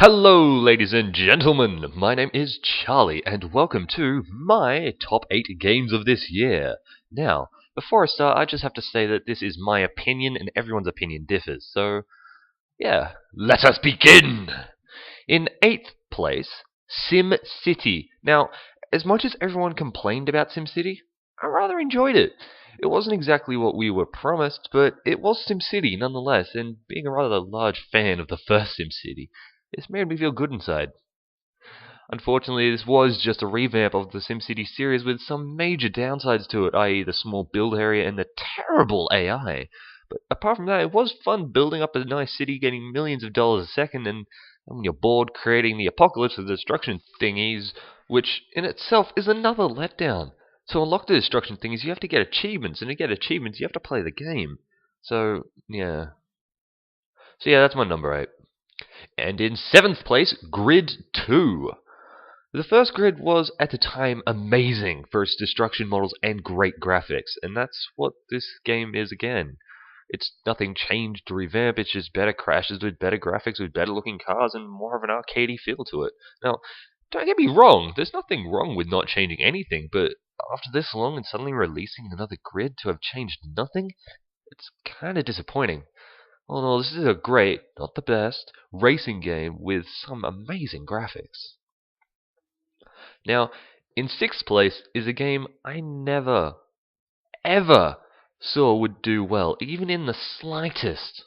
Hello, ladies and gentlemen. My name is Charlie, and welcome to my top 8 games of this year. Now, before I start, I just have to say that this is my opinion, and everyone's opinion differs. So, yeah, let us begin! In 8th place, SimCity. Now, as much as everyone complained about SimCity, I rather enjoyed it. It wasn't exactly what we were promised, but it was SimCity nonetheless, and being a rather large fan of the first SimCity, this made me feel good inside. Unfortunately, this was just a revamp of the SimCity series with some major downsides to it, i.e. the small build area and the terrible AI. But apart from that, it was fun building up a nice city, getting millions of dollars a second, and when you're bored, creating the apocalypse of destruction thingies, which in itself is another letdown. To unlock the destruction thingies, you have to get achievements, and to get achievements, you have to play the game. So, yeah, that's my number 8. And in 7th place, Grid 2. The first Grid was, at the time, amazing for its destruction models and great graphics, and that's what this game is again. It's nothing changed to revamp, it's just better crashes with better graphics, with better looking cars, and more of an arcadey feel to it. Now, don't get me wrong, there's nothing wrong with not changing anything, but after this long and suddenly releasing another Grid to have changed nothing, it's kinda disappointing. Oh no, this is a great, not the best, racing game with some amazing graphics. Now, in 6th place is a game I never, ever saw would do well, even in the slightest.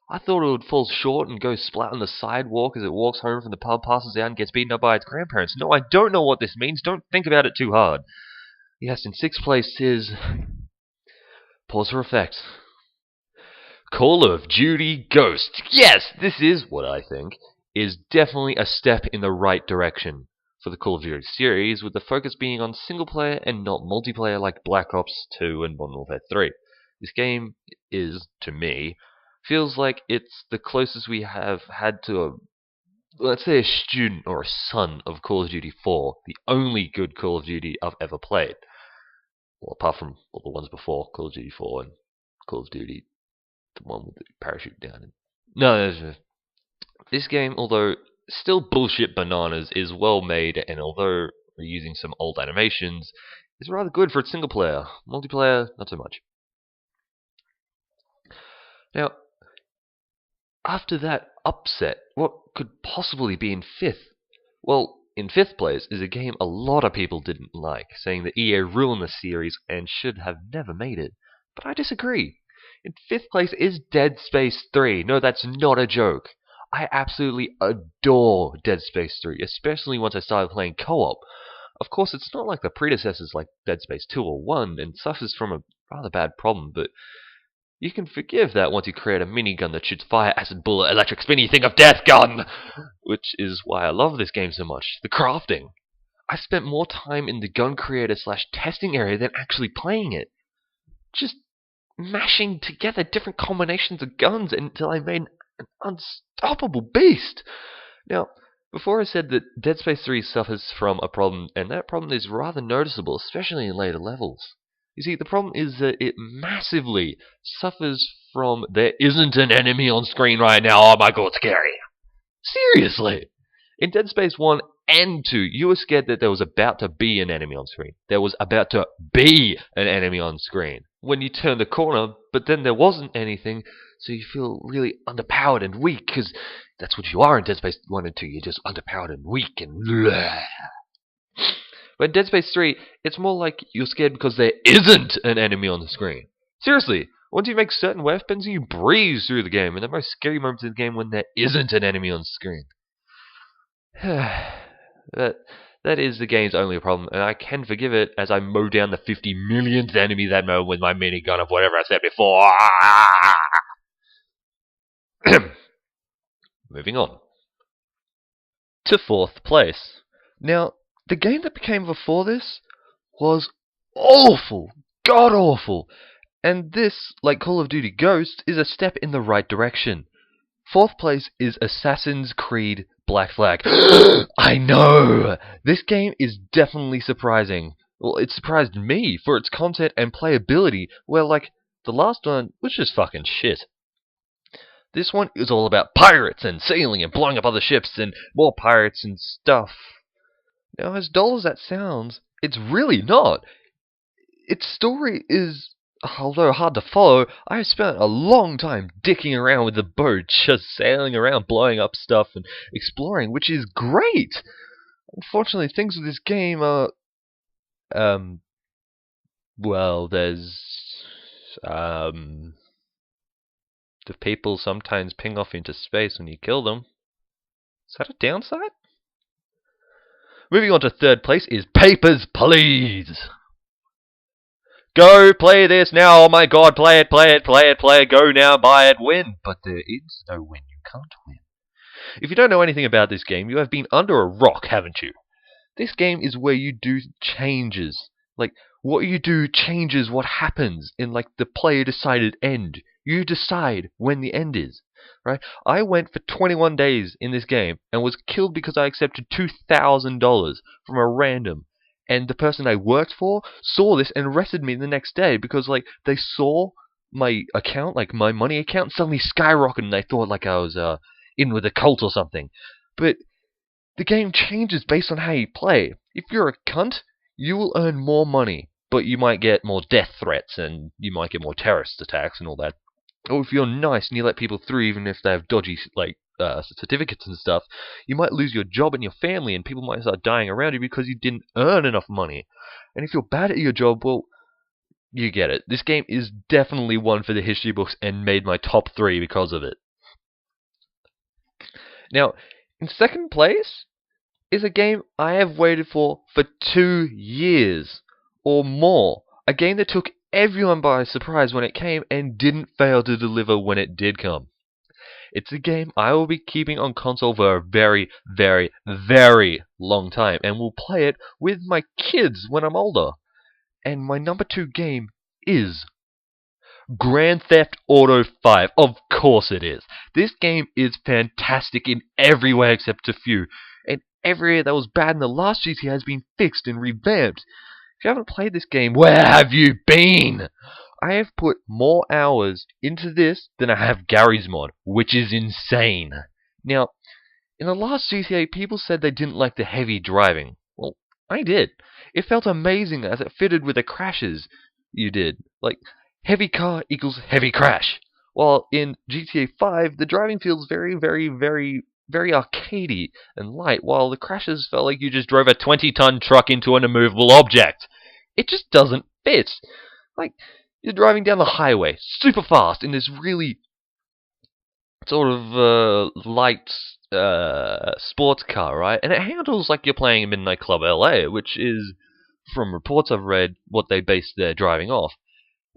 I thought it would fall short and go splat on the sidewalk as it walks home from the pub, passes out, and gets beaten up by its grandparents. No, I don't know what this means. Don't think about it too hard. Yes, in 6th place is... pause for effect. Call of Duty Ghosts. Yes, this is what I think is definitely a step in the right direction for the Call of Duty series, with the focus being on single player and not multiplayer like Black Ops 2 and Modern Warfare 3. This game is, to me, feels like it's the closest we have had to a, let's say, a student or a son of Call of Duty 4, the only good Call of Duty I've ever played. Well, apart from all the ones before Call of Duty 4 and Call of Duty, the one with the parachute down. No, this game, although still bullshit bananas, is well made, and although we're using some old animations, is rather good for its single player. Multiplayer, not so much. Now, after that upset, what could possibly be in 5th? Well, in 5th place is a game a lot of people didn't like, saying that EA ruined the series and should have never made it. But I disagree. In 5th place is Dead Space 3. No, that's not a joke. I absolutely adore Dead Space 3, especially once I started playing co-op. Of course, it's not like the predecessors like Dead Space 2 or 1, and suffers from a rather bad problem, but you can forgive that once you create a minigun that shoots fire, acid, bullet, electric, spinny thing of death gun! Which is why I love this game so much. The crafting. I spent more time in the gun creator / testing area than actually playing it. Just mashing together different combinations of guns until I made an unstoppable beast. Now, before I said that Dead Space 3 suffers from a problem, and that problem is rather noticeable, especially in later levels. You see, the problem is that it massively suffers from there isn't an enemy on screen right now, oh my god, scary. Seriously! In Dead Space 1 and 2, you were scared that there was about to be an enemy on screen. There was about to be an enemy on screen when you turn the corner, but then there wasn't anything, so you feel really underpowered and weak, because that's what you are in Dead Space 1 and 2. You're just underpowered and weak and bleh. But in Dead Space 3, it's more like you're scared because there isn't an enemy on the screen. Seriously, once you make certain weapons, you breeze through the game, and the most scary moments in the game when there isn't an enemy on the screen. That is the game's only problem, and I can forgive it as I mow down the 50 millionth enemy that moment with my minigun of whatever I said before. Moving on to 4th place. Now, the game that became before this was awful, god awful, and this, like Call of Duty Ghosts, is a step in the right direction. 4th place is Assassin's Creed Black Flag. I know! This game is definitely surprising. Well, it surprised me for its content and playability, where, like, the last one was just fucking shit. This one is all about pirates and sailing and blowing up other ships and more pirates and stuff. Now, as dull as that sounds, it's really not. Its story is, although hard to follow, I spent a long time dicking around with the boat, just sailing around, blowing up stuff and exploring, which is great. Unfortunately, things with this game are, well, there's, the people sometimes ping off into space when you kill them. Is that a downside? Moving on to third place is Papers, Please. Go play this now, oh my god, play it, play it, play it, play it, go now, buy it, win. But there is no win, you can't win. If you don't know anything about this game, you have been under a rock, haven't you? This game is where you do changes. Like, what you do changes what happens in, like, the player-decided end. You decide when the end is, right? I went for 21 days in this game and was killed because I accepted $2,000 from a random. And the person I worked for saw this and arrested me the next day because, like, they saw my account, like, my money account suddenly skyrocketed and they thought, like, I was, in with a cult or something. But the game changes based on how you play. If you're a cunt, you will earn more money, but you might get more death threats and you might get more terrorist attacks and all that. Or if you're nice and you let people through even if they have dodgy, like, certificates and stuff, you might lose your job and your family and people might start dying around you because you didn't earn enough money. And if you're bad at your job, well, you get it. This game is definitely one for the history books and made my top 3 because of it. Now, in second place is a game I have waited for 2 years or more. A game that took everyone by surprise when it came and didn't fail to deliver when it did come. It's a game I will be keeping on console for a very, very, very long time and will play it with my kids when I'm older. And my number 2 game is Grand Theft Auto 5. Of course it is. This game is fantastic in every way except a few. And every area that was bad in the last GTA has been fixed and revamped. If you haven't played this game, where have you been? I have put more hours into this than I have Garry's Mod, which is insane. Now, in the last GTA, people said they didn't like the heavy driving. Well, I did. It felt amazing as it fitted with the crashes you did. Like, heavy car equals heavy crash. While in GTA 5, the driving feels very, very, very, very arcadey and light, while the crashes felt like you just drove a 20-ton truck into an immovable object. It just doesn't fit. Like, you're driving down the highway super fast in this really sort of light sports car, right? And it handles like you're playing in Midnight Club LA, which is, from reports I've read, what they base their driving off.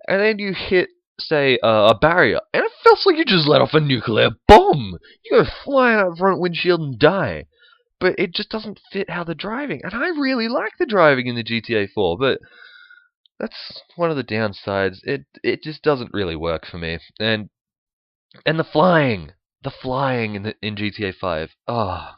And then you hit, say, a barrier, and it feels like you just let off a nuclear bomb. You go flying out the front windshield and die. But it just doesn't fit how they're driving. And I really like the driving in the GTA 4, but that's one of the downsides. It just doesn't really work for me. And the flying in GTA 5. Ah,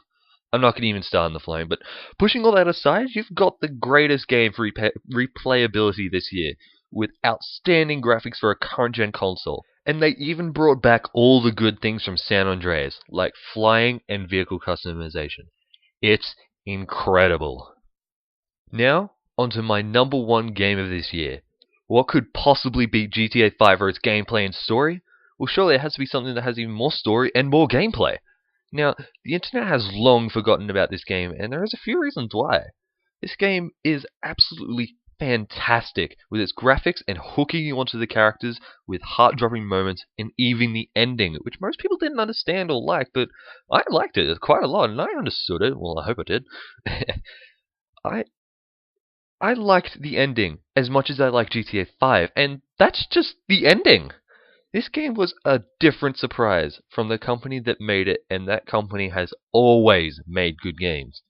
I'm not going to even start on the flying. But pushing all that aside, you've got the greatest game for replayability this year, with outstanding graphics for a current-gen console. And they even brought back all the good things from San Andreas, like flying and vehicle customization. It's incredible. Now, onto my number 1 game of this year. What could possibly beat GTA 5 for its gameplay and story? Well, surely it has to be something that has even more story and more gameplay. Now, the internet has long forgotten about this game, and there is a few reasons why. This game is absolutely fantastic, with its graphics and hooking you onto the characters with heart-dropping moments, and even the ending, which most people didn't understand or like, but I liked it quite a lot, and I understood it. Well, I hope I did. I liked the ending as much as I liked GTA 5, and that's just the ending. This game was a different surprise from the company that made it, and that company has always made good games.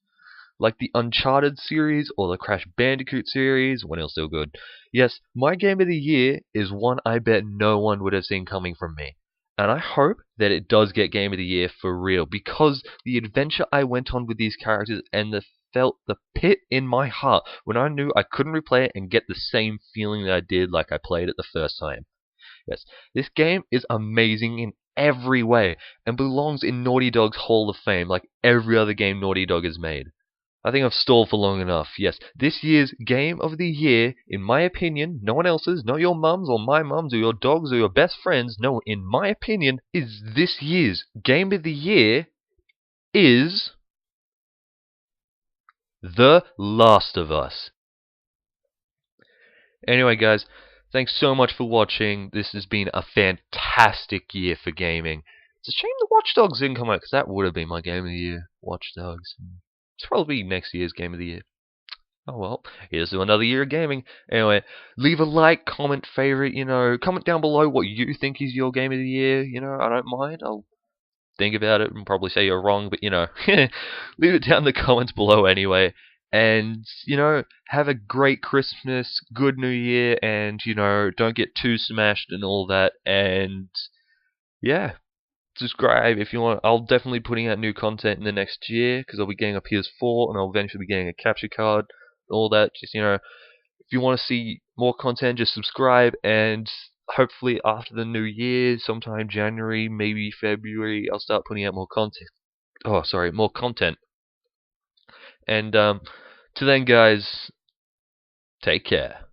Like the Uncharted series or the Crash Bandicoot series, when it was still good. Yes, my game of the year is one I bet no one would have seen coming from me. And I hope that it does get Game of the Year for real, because the adventure I went on with these characters and felt the pit in my heart when I knew I couldn't replay it and get the same feeling that I did like I played it the first time. Yes, this game is amazing in every way and belongs in Naughty Dog's Hall of Fame like every other game Naughty Dog has made. I think I've stalled for long enough. Yes, this year's Game of the Year, in my opinion, no one else's, not your mums or my mums or your dogs or your best friends, no, in my opinion, is this year's Game of the Year is The Last of Us. Anyway, guys, thanks so much for watching. This has been a fantastic year for gaming. It's a shame the Watch Dogs didn't come out, because that would have been my Game of the Year. Watch Dogs. It's probably next year's Game of the Year. Oh well, here's to another year of gaming. Anyway, leave a like, comment, favorite, comment down below what you think is your Game of the Year. I don't mind. I'll think about it and probably say you're wrong, but leave it down in the comments below anyway. And, have a great Christmas, good New Year, and, don't get too smashed and all that. And, yeah, subscribe if you want. I'll definitely be putting out new content in the next year, because I'll be getting a PS4, and I'll eventually be getting a capture card, and all that. Just, if you want to see more content, just subscribe, and hopefully after the new year, sometime January, maybe February, I'll start putting out more content. Oh, sorry, more content. And, to then, guys, take care.